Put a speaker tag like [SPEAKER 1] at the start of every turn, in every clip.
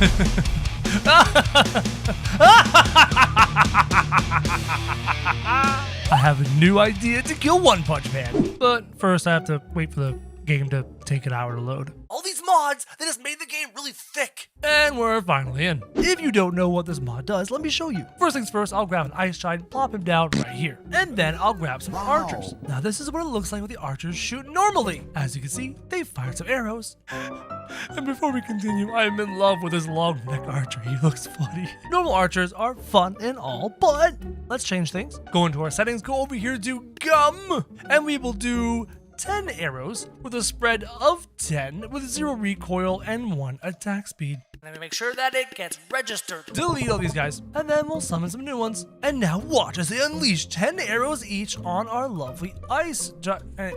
[SPEAKER 1] I have a new idea to kill One Punch Man. But first I have to wait for the game to take an hour to load. All these mods, they just made the game really thick. And we're finally in. If you don't know what this mod does, let me show you. First things first, I'll grab an ice giant, plop him down right here. And then I'll grab some archers. Now this is what it looks like when the archers shoot normally. As you can see, they fired some arrows. And before we continue, I am in love with this long neck archer. He looks funny. Normal archers are fun and all, but let's change things. Go into our settings, go over here to gum, and we will do 10 arrows with a spread of 10 with 0 recoil and 1 attack speed. Let me make sure that it gets registered. Delete all these guys, and then we'll summon some new ones. And now watch as they unleash 10 arrows each on our lovely ice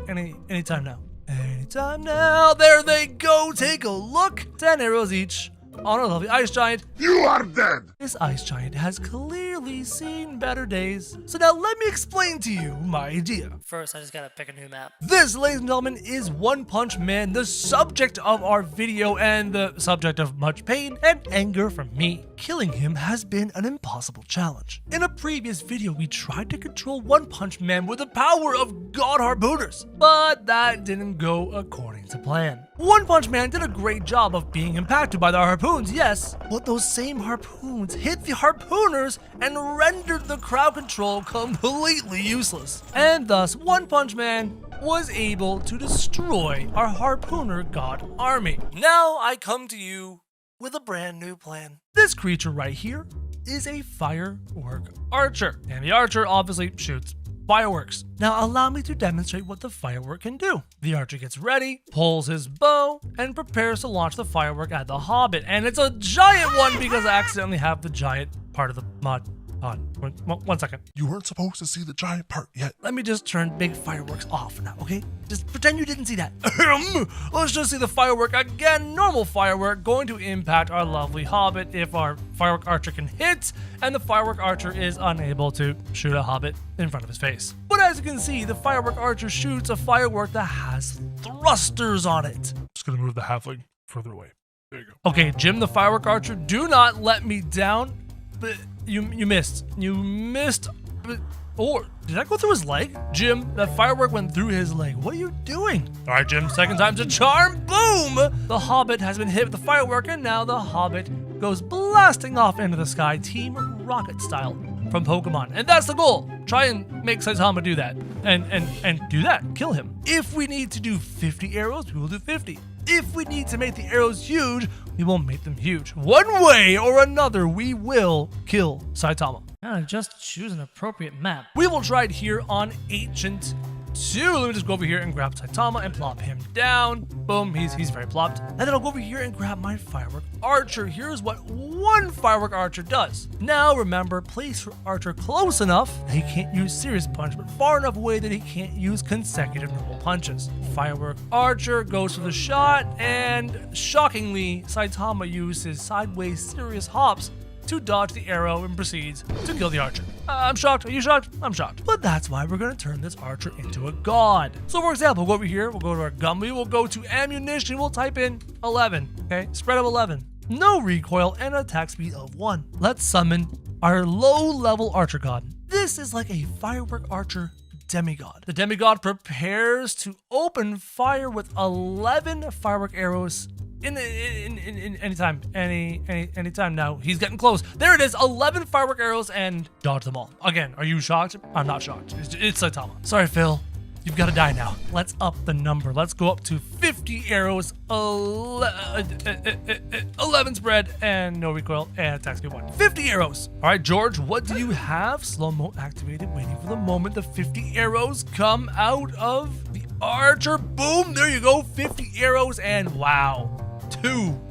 [SPEAKER 1] anytime now. Anytime now. There they go. Take a look. 10 arrows each on our lovely ice giant.
[SPEAKER 2] You are dead!
[SPEAKER 1] This ice giant has clearly seen better days. So now let me explain to you my idea.
[SPEAKER 3] First, I just gotta pick a new map.
[SPEAKER 1] This, ladies and gentlemen, is One Punch Man, the subject of our video and the subject of much pain and anger from me. Killing him has been an impossible challenge. In a previous video, we tried to control One Punch Man with the power of God Harpooners, but that didn't go according to plan. One Punch Man did a great job of being impacted by the harpoons, yes, but those same harpoons hit the harpooners and rendered the crowd control completely useless. And thus, One Punch Man was able to destroy our harpooner god army. Now I come to you with a brand new plan. This creature right here is a firework archer, and the archer obviously shoots fireworks. Now allow me to demonstrate what the firework can do. The archer gets ready, pulls his bow, and prepares to launch the firework at the Hobbit. And it's a giant one because I accidentally have the giant part of the mod on. One second.
[SPEAKER 2] You weren't supposed to see the giant part yet.
[SPEAKER 1] Let me just turn big fireworks off now, okay? Just pretend you didn't see that. Let's just see the firework again. Normal firework going to impact our lovely Hobbit if our firework archer can hit, and the firework archer is unable to shoot a Hobbit in front of his face. But as you can see, the firework archer shoots a firework that has thrusters on it.
[SPEAKER 2] Just gonna move the halfling further away. There you go.
[SPEAKER 1] Okay, Jim, the firework archer, do not let me down. But you missed. You missed. Or did that go through his leg? Jim, that firework went through his leg. What are you doing? All right, Jim, second time's a charm. Boom! The Hobbit has been hit with the firework, and now the Hobbit goes blasting off into the sky, Team Rocket style from Pokemon. And that's the goal. Try and make Saitama do that. And do that. Kill him. If we need to do 50 arrows, we will do 50. If we need to make the arrows huge, we will make them huge. One way or another, we will kill Saitama.
[SPEAKER 3] Just choose an appropriate map.
[SPEAKER 1] We will try it here on Ancient 2. Let me just go over here and grab Saitama and plop him down. Boom, he's very plopped. And then I'll go over here and grab my firework archer. Here's what one firework archer does. Now remember, place your archer close enough that he can't use serious punch, but far enough away that he can't use consecutive normal punches. Firework archer goes for the shot, and shockingly, Saitama uses sideways serious hops to dodge the arrow and proceeds to kill the archer. I'm shocked. Are you shocked? I'm shocked. But that's why we're going to turn this archer into a god. So for example, we'll go over here, we'll go to our Gumby, we'll go to ammunition, we'll type in 11, okay? Spread of 11. No recoil and attack speed of 1. Let's summon our low-level archer god. This is like a firework archer demigod. The demigod prepares to open fire with 11 firework arrows in anytime now. He's getting close. There it is, 11 firework arrows, and dodge them all. Again, are you shocked? I'm not shocked. It's Saitama. Sorry, Phil. You've got to die now. Let's up the number. Let's go up to 50 arrows, 11 spread, and no recoil, and attack speed 1. 50 arrows. All right, George, what do you have? Slow-mo activated, waiting for the moment the 50 arrows come out of the archer. Boom, there you go, 50 arrows, and wow.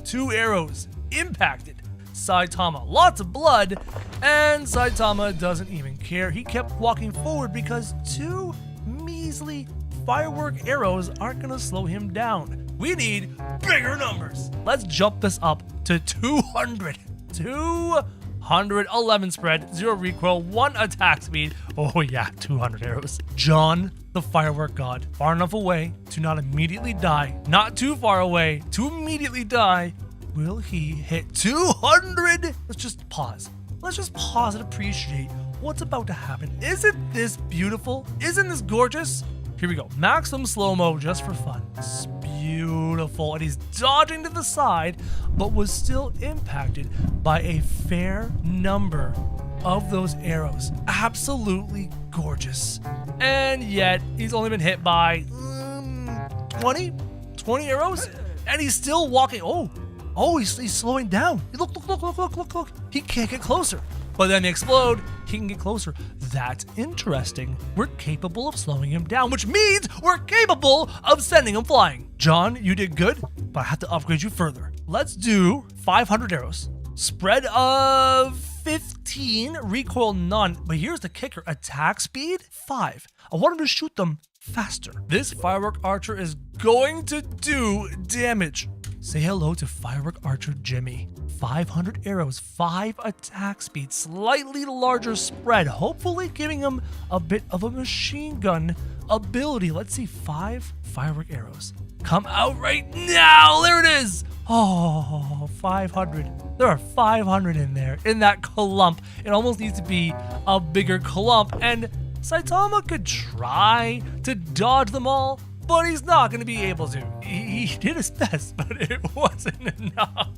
[SPEAKER 1] Two arrows impacted Saitama. Lots of blood, and Saitama doesn't even care. He kept walking forward because 2 measly firework arrows aren't gonna slow him down. We need bigger numbers. Let's jump this up to 200. 211 spread, 0 recoil, 1 attack speed. Oh yeah, 200 arrows. John, the firework god, far enough away to not immediately die, not too far away to immediately die, Will he hit 200? Let's just pause. Let's just pause and appreciate what's about to happen. Isn't this beautiful? Isn't this gorgeous? Here we go. Maximum slow-mo just for fun. It's beautiful. And he's dodging to the side, but was still impacted by a fair number of those arrows. Absolutely gorgeous. And yet, he's only been hit by 20 arrows? And he's still walking. Oh, he's slowing down. Look. He can't get closer. But then they explode, he can get closer. That's interesting. We're capable of slowing him down, which means we're capable of sending him flying. John, you did good, but I have to upgrade you further. Let's do 500 arrows. Spread of 15, recoil none. But here's the kicker, attack speed 5. I want him to shoot them faster. This firework archer is going to do damage. Say hello to firework archer Jimmy. 500 arrows, 5 attack speed, slightly larger spread, hopefully giving him a bit of a machine gun ability. Let's see, 5 firework arrows. Come out right now, there it is. Oh, 500. There are 500 in there, in that clump. It almost needs to be a bigger clump, and Saitama could try to dodge them all, but he's not going to be able to. He did his best, but it wasn't enough.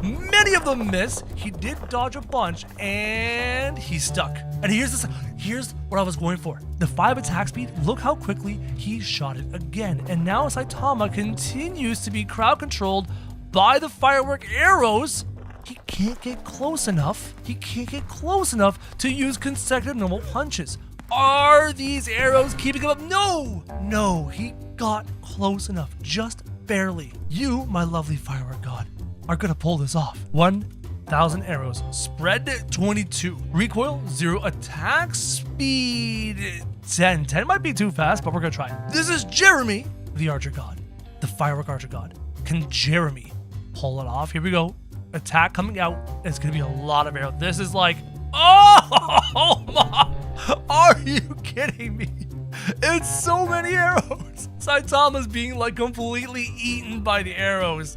[SPEAKER 1] Many of them miss. He did dodge a bunch, and he's stuck. And here's what I was going for. The 5 attack speed, look how quickly he shot it again. And now Saitama continues to be crowd controlled by the firework arrows. He can't get close enough. He can't get close enough to use consecutive normal punches. Are these arrows keeping him up? No, he got close enough, just barely. You, my lovely firework god, are gonna pull this off. 1,000 arrows, spread 22, recoil 0, attack speed 10. 10 might be too fast, but we're gonna try. This is Jeremy, the archer god, the firework archer god. Can Jeremy pull it off? Here we go. Attack coming out. It's gonna be a lot of arrows. This is like, oh my. Are you kidding me? It's so many arrows. Saitama's being like completely eaten by the arrows.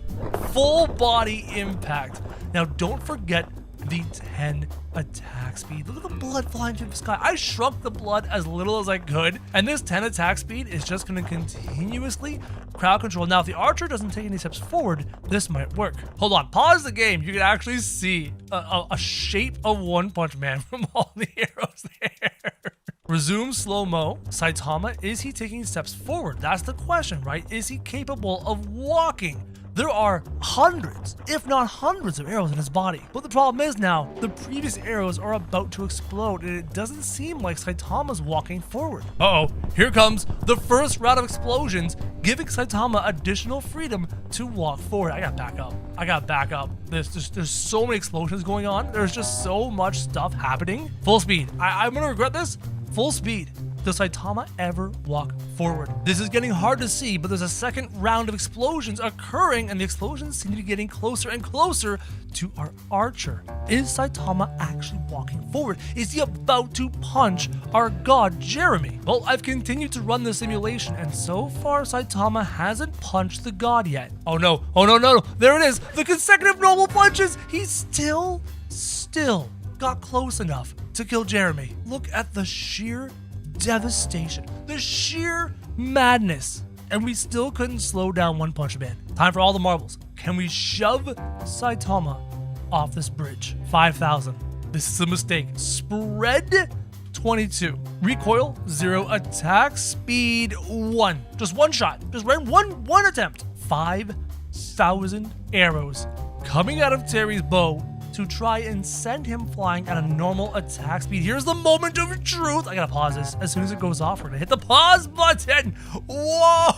[SPEAKER 1] Full body impact. Now don't forget the 10 attack speed. Look at the blood flying through the sky. I shrunk the blood as little as I could, and this 10 attack speed is just going to continuously crowd control. Now if the archer doesn't take any steps forward, this might work. Hold on, pause the game. You can actually see a shape of One Punch Man from all the arrows there. Resume slow-mo. Saitama, is he taking steps forward? That's the question, right? Is he capable of walking? There are hundreds, if not hundreds of arrows in his body. But the problem is now, the previous arrows are about to explode, and it doesn't seem like Saitama's walking forward. Uh-oh, here comes the first round of explosions, giving Saitama additional freedom to walk forward. I gotta back up. There's so many explosions going on. There's just so much stuff happening. Full speed. I'm gonna regret this. Full speed. Does Saitama ever walk forward? This is getting hard to see, but there's a second round of explosions occurring, and the explosions seem to be getting closer and closer to our archer. Is Saitama actually walking forward? Is he about to punch our god Jeremy? Well, I've continued to run the simulation, and so far Saitama hasn't punched the god yet. Oh no, there it is, the consecutive normal punches. He's still got close enough to kill Jeremy. Look at the sheer devastation, the sheer madness, and we still couldn't slow down One Punch Man. Time for all the marbles. Can we shove Saitama off this bridge? 5,000. This is a mistake. Spread 22. Recoil 0. Attack speed 1. Just one shot. Just one attempt. 5,000 arrows coming out of Terry's bow to try and send him flying at a normal attack speed. Here's the moment of truth. I gotta pause this. As soon as it goes off, we're gonna hit the pause button. Whoa!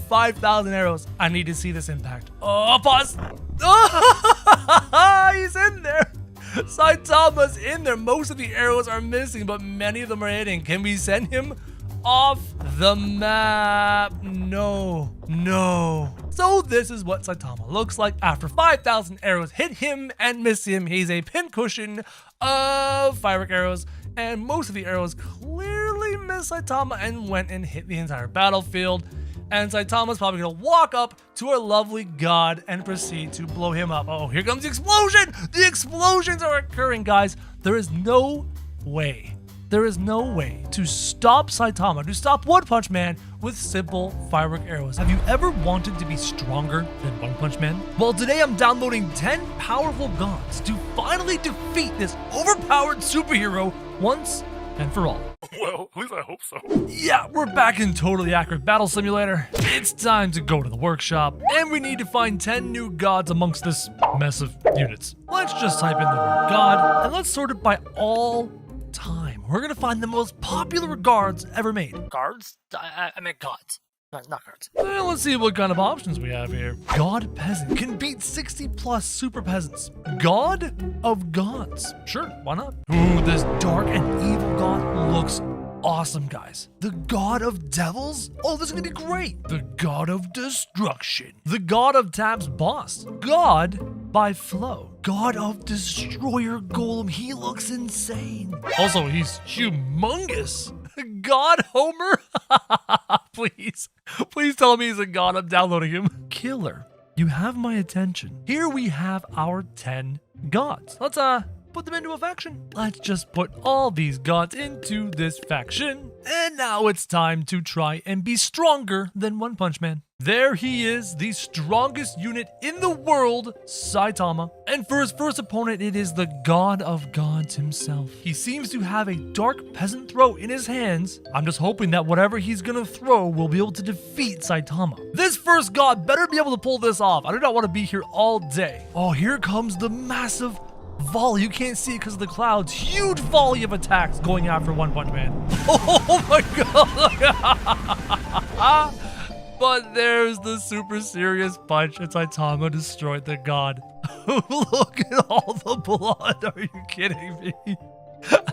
[SPEAKER 1] 5,000 arrows. I need to see this impact. Oh, pause. Oh, he's in there. Saitama's in there. Most of the arrows are missing, but many of them are hitting. Can we send him off the map? No. So this is what Saitama looks like after 5,000 arrows hit him and miss him. He's a pincushion of firework arrows, and most of the arrows clearly missed Saitama and went and hit the entire battlefield. And Saitama's probably gonna walk up to our lovely god and proceed to blow him up. Oh, here comes the explosion! The explosions are occurring, guys. There is no way to stop Saitama, to stop One Punch Man with simple firework arrows. Have you ever wanted to be stronger than One Punch Man? Well, today I'm downloading 10 powerful gods to finally defeat this overpowered superhero once and for all.
[SPEAKER 2] Well, at least I hope so.
[SPEAKER 1] Yeah, we're back in Totally Accurate Battle Simulator. It's time to go to the workshop, and we need to find 10 new gods amongst this mess of units. Let's just type in the word god, and let's sort it by all time. We're gonna find the most popular gods ever made.
[SPEAKER 3] Guards? I meant gods. Not cards.
[SPEAKER 1] Well, let's see what kind of options we have here. God Peasant can beat 60 plus Super Peasants. God of Gods. Sure, why not? Ooh, this dark and evil god looks awesome, guys. The God of Devils? Oh, this is gonna be great. The God of Destruction. The God of Tab's Boss. God by Flow. God of Destroyer Golem. He looks insane. Also, he's humongous. God Homer? Please tell me he's a god. I'm downloading him. Killer, you have my attention. Here we have our 10 gods. Let's put them into a faction. Let's just put all these gods into this faction. And now it's time to try and be stronger than One Punch Man. There he is, the strongest unit in the world, Saitama. And for his first opponent, it is the God of Gods himself. He seems to have a dark peasant throw in his hands. I'm just hoping that whatever he's gonna throw will be able to defeat Saitama. This first god better be able to pull this off. I do not want to be here all day. Oh, here comes the massive volley. You can't see it because of the clouds. Huge volley of attacks going after One Punch Man. Oh my god. But there's the super serious punch, and Saitama destroyed the god. Look at all the blood. Are you kidding me?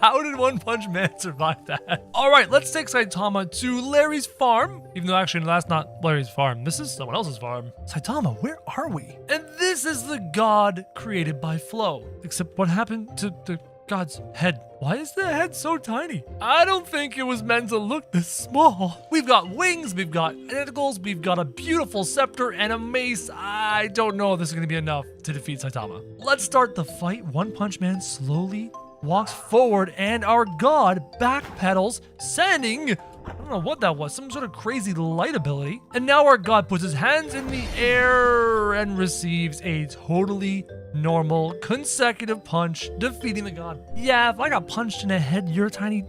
[SPEAKER 1] How did One Punch Man survive that? All right, let's take Saitama to Larry's farm. Even though actually that's not Larry's farm. This is someone else's farm. Saitama, where are we? And this is the god created by Flow. Except what happened to the god's head? Why is the head so tiny? I don't think it was meant to look this small. We've got wings, we've got tentacles, we've got a beautiful scepter and a mace. I don't know if this is gonna be enough to defeat Saitama. Let's start the fight. One Punch Man slowly walks forward and our god backpedals, sending, I don't know what that was, some sort of crazy light ability. And now our god puts his hands in the air and receives a totally normal consecutive punch, defeating the god. Yeah, if I got punched in the head, your tiny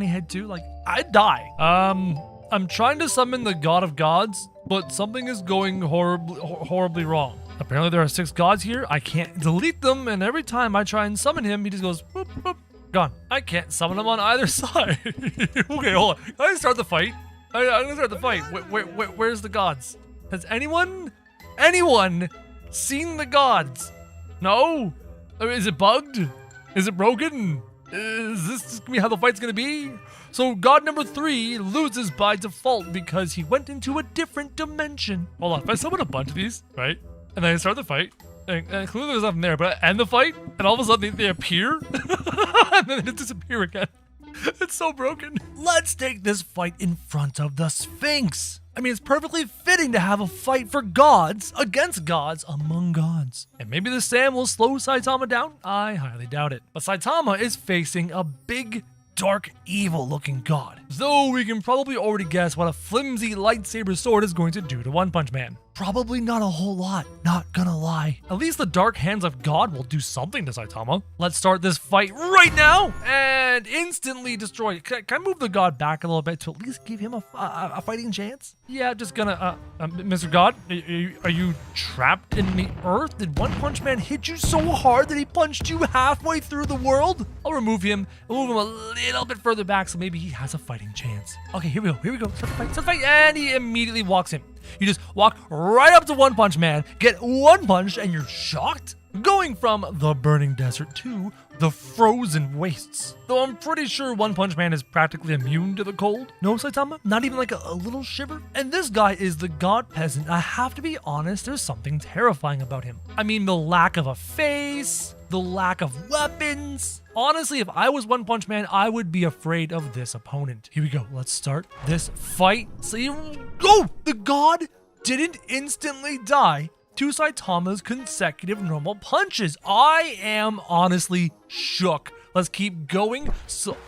[SPEAKER 1] head too, like, I'd die. I'm trying to summon the God of Gods, but something is going horribly wrong. Apparently there are 6 gods here. I can't delete them, and every time I try and summon him, he just goes, boop, boop, gone. I can't summon him on either side. Okay, hold on. Can I start the fight? I'm gonna start the fight. Where's the gods? Has anyone seen the gods? No? Is it bugged? Is it broken? Is this gonna be how the fight's gonna be? So god number 3 loses by default because he went into a different dimension. Hold on, if I summon a bunch of these, right? And then I start the fight, and clearly there's nothing there, but I end the fight, and all of a sudden they appear, and then they disappear again. It's so broken. Let's take this fight in front of the Sphinx. I mean, it's perfectly fitting to have a fight for gods against gods among gods. And maybe the sand will slow Saitama down? I highly doubt it. But Saitama is facing a big, dark, evil-looking god. Though we can probably already guess what a flimsy lightsaber sword is going to do to One Punch Man. Probably not a whole lot, not gonna lie. At least the dark hands of God will do something to Saitama. Let's start this fight right now and instantly destroy it. Can I move the god back a little bit to at least give him a fighting chance? Yeah, just gonna, Mr. God, are you trapped in the earth? Did One Punch Man hit you so hard that he punched you halfway through the world? I'll remove him and move him a little bit further back so maybe he has a fighting chance. Okay, here we go. Start the fight, and he immediately walks in. You just walk right up to One Punch Man, get one punch, and you're shocked? Going from the burning desert to the frozen wastes. Though I'm pretty sure One Punch Man is practically immune to the cold. No, Saitama? Not even like a little shiver? And this guy is the god peasant. I have to be honest, there's something terrifying about him. I mean, the lack of a face, the lack of weapons. Honestly, if I was One Punch Man, I would be afraid of this opponent. Here we go. Let's start this fight. The god didn't instantly die to Saitama's consecutive normal punches. I am honestly shook. Let's keep going.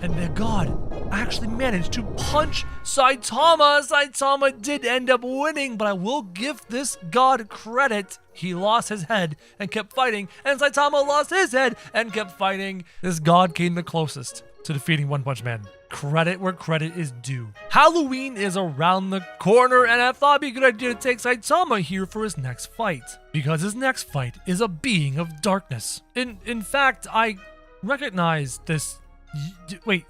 [SPEAKER 1] And the god actually managed to punch Saitama. Saitama did end up winning, but I will give this god credit. He lost his head and kept fighting, and Saitama lost his head and kept fighting. This god came the closest to defeating One Punch Man. Credit where credit is due. Halloween is around the corner, and I thought it'd be a good idea to take Saitama here for his next fight, because his next fight is a being of darkness. In fact, I recognize this. Wait,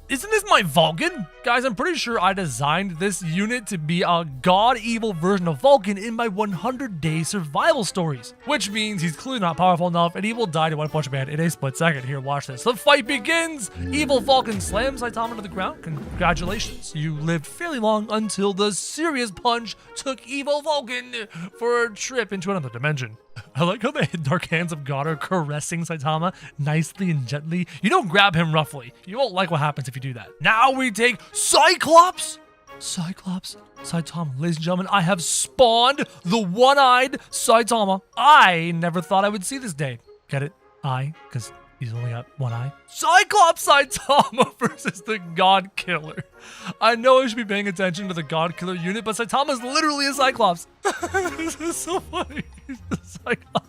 [SPEAKER 1] isn't this my Vulcan? Guys, I'm pretty sure I designed this unit to be a god-evil version of Vulcan in my 100-day survival stories, which means he's clearly not powerful enough and he will die to One Punch Man in a split second. Here, watch this. The fight begins. Evil Vulcan slams Saitama to the ground. Congratulations. You lived fairly long until the serious punch took Evil Vulcan for a trip into another dimension. I like how the dark hands of God are caressing Saitama nicely and gently. You don't grab him roughly. You won't like what happens if you do that. Now we take Cyclops. Saitama. Ladies and gentlemen, I have spawned the one-eyed Saitama. I never thought I would see this day. Get it? Because he's only got one eye. Cyclops Saitama versus the God Killer. I know I should be paying attention to the God Killer unit, but Saitama is literally a Cyclops. This is so funny. He's a Cyclops.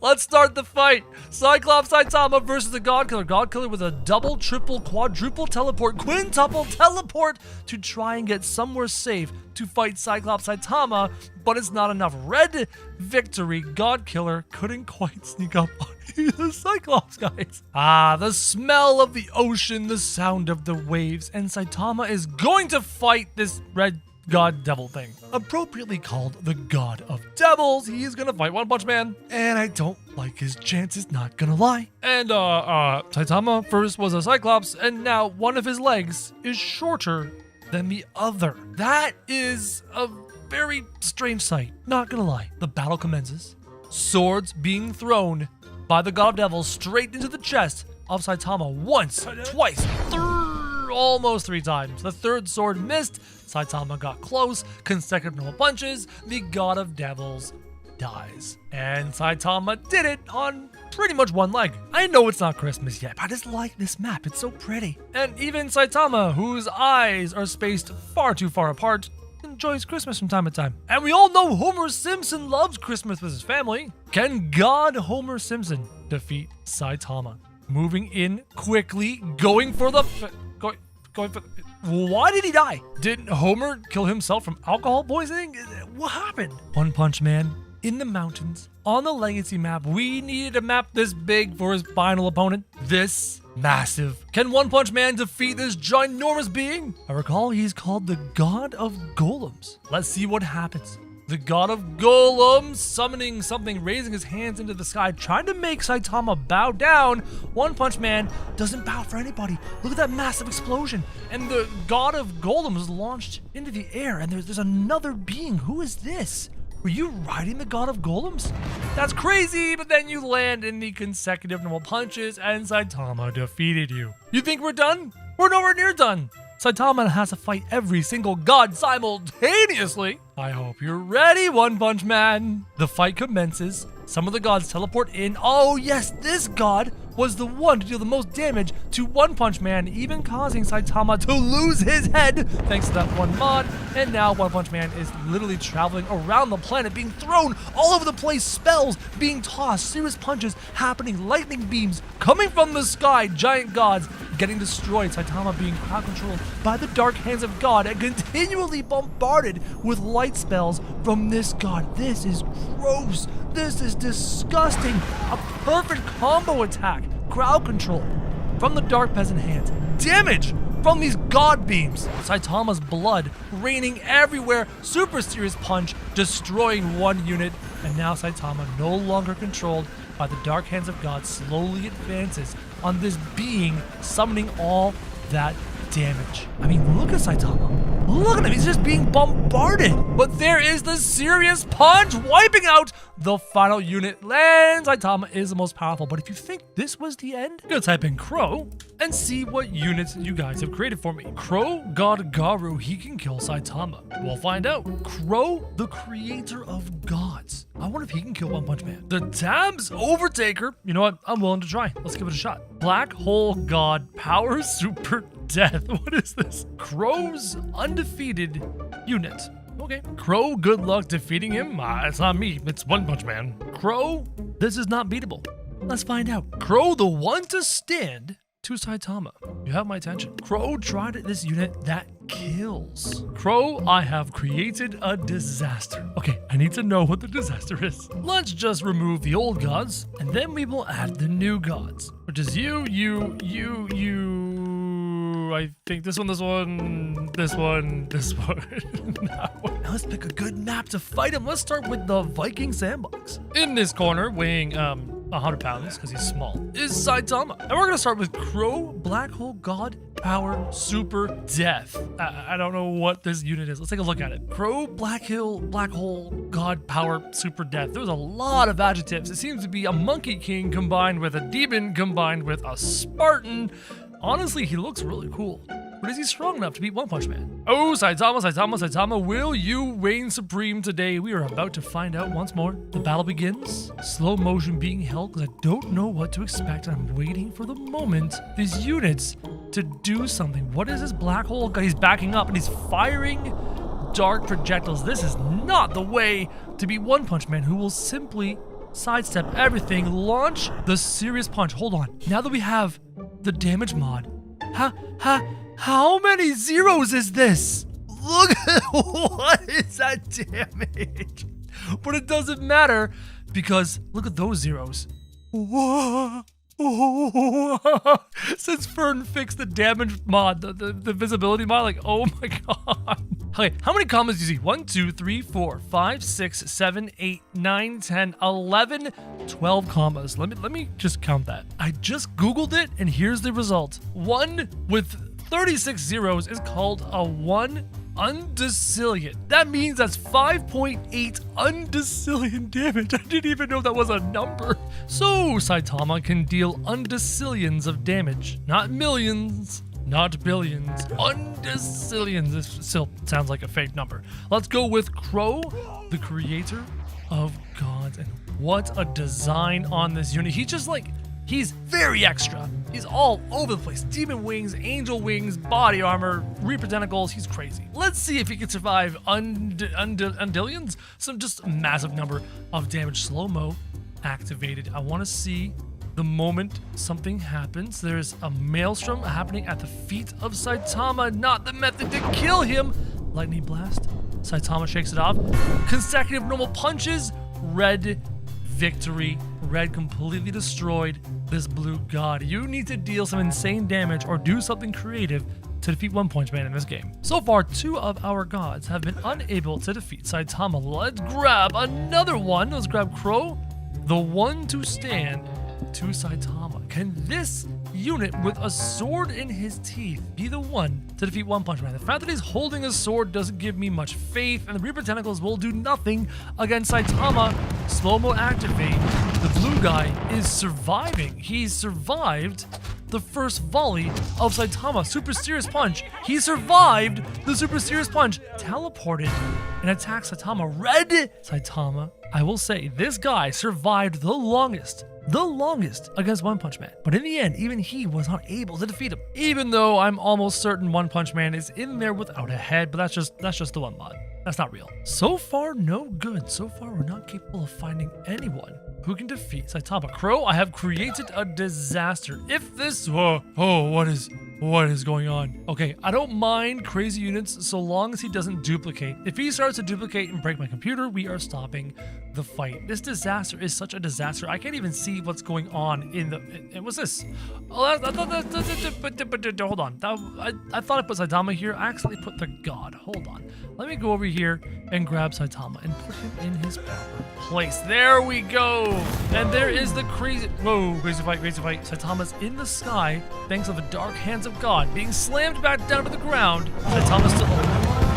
[SPEAKER 1] Let's start the fight. Cyclops Saitama versus the God Killer. God Killer with a double, triple, quadruple teleport, quintuple teleport to try and get somewhere safe to fight Cyclops Saitama, but it's not enough. Red victory. God Killer couldn't quite sneak up on the Cyclops, guys. The smell of the ocean, the sound of the waves, and Saitama is going to fight this red God Devil thing. Appropriately called the God of Devils. He is gonna fight One Punch Man, and I don't like his chances, not gonna lie. And Saitama first was a Cyclops, and now one of his legs is shorter than the other. That is a very strange sight, not gonna lie. The battle commences. Swords being thrown by the God of Devils straight into the chest of Saitama once, twice, almost three times. The third sword missed. Saitama got close. Consecutive normal punches. The God of Devils dies. And Saitama did it on pretty much one leg. I know it's not Christmas yet, but I just like this map. It's so pretty. And even Saitama, whose eyes are spaced far too far apart, enjoys Christmas from time to time. And we all know Homer Simpson loves Christmas with his family. Can God Homer Simpson defeat Saitama? Moving in quickly, going for the... Why did he die? Didn't Homer kill himself from alcohol poisoning? What happened? One Punch Man in the mountains on the Legacy map. We needed a map this big for his final opponent. This massive. Can One Punch Man defeat this ginormous being? I recall he's called the God of Golems. Let's see what happens. The God of Golems summoning something, raising his hands into the sky, trying to make Saitama bow down. One Punch Man doesn't bow for anybody. Look at that massive explosion. And the God of Golems launched into the air, and there's another being. Who is this? Were you riding the God of Golems? That's crazy, but then you land in the consecutive normal punches, and Saitama defeated you. You think we're done? We're nowhere near done. Saitama has to fight every single god simultaneously. I hope you're ready, One Punch Man. The fight commences. Some of the gods teleport in. Oh yes, this god was the one to deal the most damage to One Punch Man, even causing Saitama to lose his head thanks to that one mod. And now One Punch Man is literally traveling around the planet, being thrown all over the place, spells being tossed, serious punches happening, lightning beams coming from the sky, giant gods getting destroyed, Saitama being crowd controlled by the dark hands of God and continually bombarded with light spells from this god. This is gross. This is disgusting. A perfect combo attack. Crowd control from the dark peasant hands. Damage from these god beams. Saitama's blood raining everywhere. Super serious punch destroying one unit. And now Saitama, no longer controlled by the dark hands of God, slowly advances on this being, summoning all that damage. I mean, look at Saitama. Look at him, he's just being bombarded. But there is the serious punch, wiping out the final unit. And Saitama is the most powerful. But if you think this was the end, I'm gonna type in Crow and see what units you guys have created for me. Crow God Garu, he can kill Saitama. We'll find out. Crow, the creator of gods. I wonder if he can kill One Punch Man. The Tabs Overtaker. You know what? I'm willing to try. Let's give it a shot. Black Hole God, Power Super Death. What is this? Crow's undefeated unit. Okay. Crow, good luck defeating him. It's not me. It's One Punch Man. Crow, this is not beatable. Let's find out. Crow, the one to stand to Saitama. You have my attention. Crow tried this unit that kills. Crow, I have created a disaster. Okay, I need to know what the disaster is. Let's just remove the old gods, and then we will add the new gods, which is you. I think this one. Now let's pick a good map to fight him. Let's start with the Viking sandbox. In this corner, weighing 100 pounds because he's small, is Saitama. And we're gonna start with Crow, Black Hole God, Power, Super Death. I don't know what this unit is. Let's take a look at it. Crow, Black Hole, God, Power, Super Death. There's a lot of adjectives. It seems to be a Monkey King combined with a demon combined with a Spartan. Honestly, he looks really cool. But is he strong enough to beat One Punch Man? Oh, Saitama, will you reign supreme today? We are about to find out once more. The battle begins. Slow motion being held because I don't know what to expect. I'm waiting for the moment, these units, to do something. What is this black hole? He's backing up and he's firing dark projectiles. This is not the way to beat One Punch Man, who will simply sidestep everything, launch the serious punch. Hold on. Now that we have the damage mod, how many zeros is this? Look at what is that damage? But it doesn't matter because look at those zeros. Since Fern fixed the damage mod, the visibility mod, like, oh my god. Okay, how many commas do you see? 1, 2, 3, 4, 5, 6, 7, 8, 9, 10, 11, 12 commas. Let me just count that. I just Googled it and here's the result. One with 36 zeros is called a 1 undecillion. That means that's 5.8 undecillion damage. I didn't even know that was a number. So Saitama can deal undecillions of damage. Not millions, not billions. Undecillions. This still sounds like a fake number. Let's go with Crow, the creator of gods. And what a design on this unit. He's just like, he's very extra. He's all over the place. Demon wings, angel wings, body armor, reaper tentacles. He's crazy. Let's see if he can survive undillions. Some just massive number of damage. Slow-mo activated. I want to see the moment something happens. There's a maelstrom happening at the feet of Saitama. Not the method to kill him. Lightning blast. Saitama shakes it off. Consecutive normal punches. Red victory. Red completely destroyed this blue god. You need to deal some insane damage or do something creative to defeat One Punch Man in this game. So far, 2 of our gods have been unable to defeat Saitama. Let's grab another one. Let's grab Crow, the one to stand to Saitama. Can this unit with a sword in his teeth be the one to defeat One Punch Man? The fact that he's holding a sword doesn't give me much faith, and the Reaper Tentacles will do nothing against Saitama. Slow-mo activate. The blue guy is surviving. He survived the first volley of Saitama. Super serious punch. He survived the super serious punch. Teleported and attacked Saitama. Red Saitama. I will say, this guy survived the longest against One Punch Man. But in the end, even he was not able to defeat him. Even though I'm almost certain One Punch Man is in there without a head, but that's just the one mod. That's not real. So far, no good. So far, we're not capable of finding anyone who can defeat Saitama. Crow, I have created a disaster. If this... what is going on? Okay, I don't mind crazy units so long as he doesn't duplicate. If he starts to duplicate and break my computer, we are stopping the fight. This disaster is such a disaster. I can't even see what's going on in the... what's this? Oh, hold on. I thought I put Saitama here. I accidentally put the god. Hold on. Let me go over here and grab Saitama and put him in his proper place. There we go. And there is the crazy... Whoa, crazy fight. Saitama's in the sky thanks to the dark hands of God being slammed back down to the ground. Saitama's still...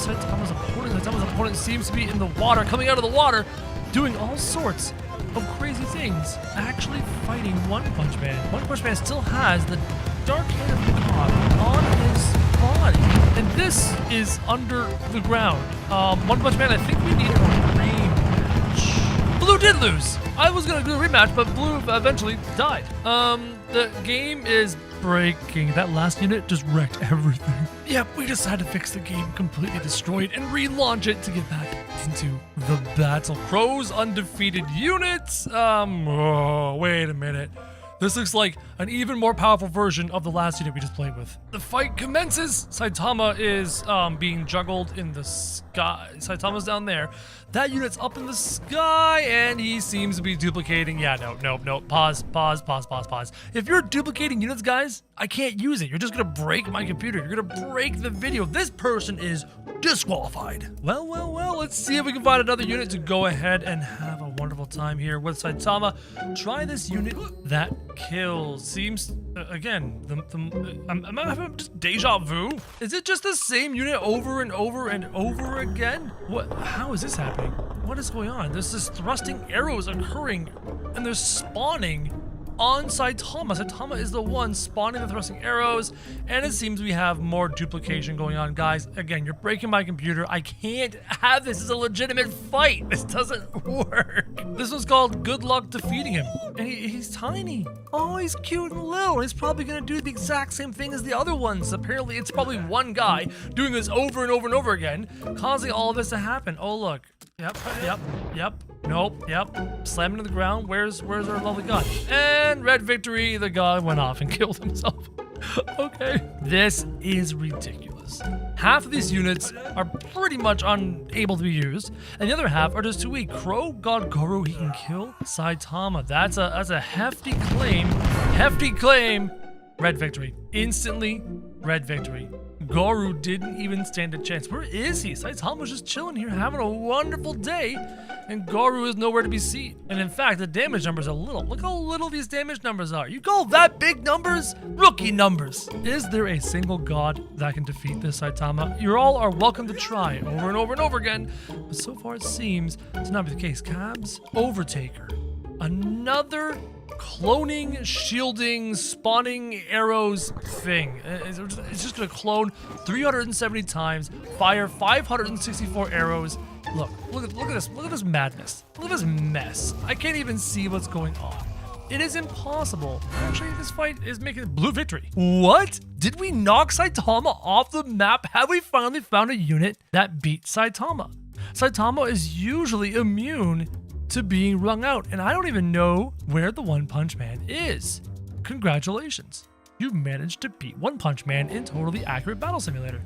[SPEAKER 1] is Saitama's opponent? Saitama's opponent seems to be in the water, coming out of the water, doing all sorts of crazy things, actually fighting One Punch Man. One Punch Man still has the dark hand of the god on his body, and this is under the ground. One Punch Man, I think we need a rematch. Blue did lose. I was gonna do a rematch, but Blue eventually died. The game is breaking. That last unit just wrecked everything. Yep, we decided to fix the game, completely destroy it, and relaunch it to get back into the battle. Crow's undefeated units. Oh, wait a minute. This looks like an even more powerful version of the last unit we just played with. The fight commences. Saitama is being juggled in the sky. Saitama's down there. That unit's up in the sky, and he seems to be duplicating. Yeah, no. Pause. If you're duplicating units, guys, I can't use it. You're just gonna break my computer. You're gonna break the video. This person is disqualified. Well, let's see if we can find another unit to go ahead and have a wonderful time here with Saitama. Try this unit that kills. Seems, again, am I having just deja vu? Is it just the same unit over and over and over again? How is this happening? What is going on? There's this thrusting arrows occurring, and they're spawning on Saitama. Saitama is the one spawning the thrusting arrows, and it seems we have more duplication going on. Guys, again, you're breaking my computer. I can't have this as a legitimate fight. This doesn't work. This one's called Good Luck Defeating Him. And he's tiny. Oh, he's cute and little. He's probably gonna do the exact same thing as the other ones. Apparently, it's probably one guy doing this over and over and over again, causing all of this to happen. Oh, look. Yep. Nope, yep. Slamming to the ground. Where's our lovely god? And red victory, the god went off and killed himself. Okay. This is ridiculous. Half of these units are pretty much unable to be used, and the other half are just too weak. Crow God Goro, he can kill Saitama. That's a hefty claim. Hefty claim. Red victory. Instantly, red victory. Goro didn't even stand a chance. Where is he? Saitama's just chilling here, having a wonderful day, and Goro is nowhere to be seen. And in fact, the damage numbers are little. Look how little these damage numbers are. You call that big numbers? Rookie numbers. Is there a single god that can defeat this Saitama? You all are welcome to try over and over and over again, but so far it seems to not be the case. Cabs, Overtaker. Another cloning, shielding, spawning arrows thing. It's just gonna clone 370 times, fire 564 arrows. Look at this. Look at this madness. Look at this mess. I can't even see what's going on. It is impossible. Actually, this fight is making blue victory. What? Did we knock Saitama off the map? Have we finally found a unit that beat Saitama? Saitama is usually immune to being wrung out, and I don't even know where the One Punch Man is. Congratulations. You managed to beat One Punch Man in Totally Accurate Battle Simulator.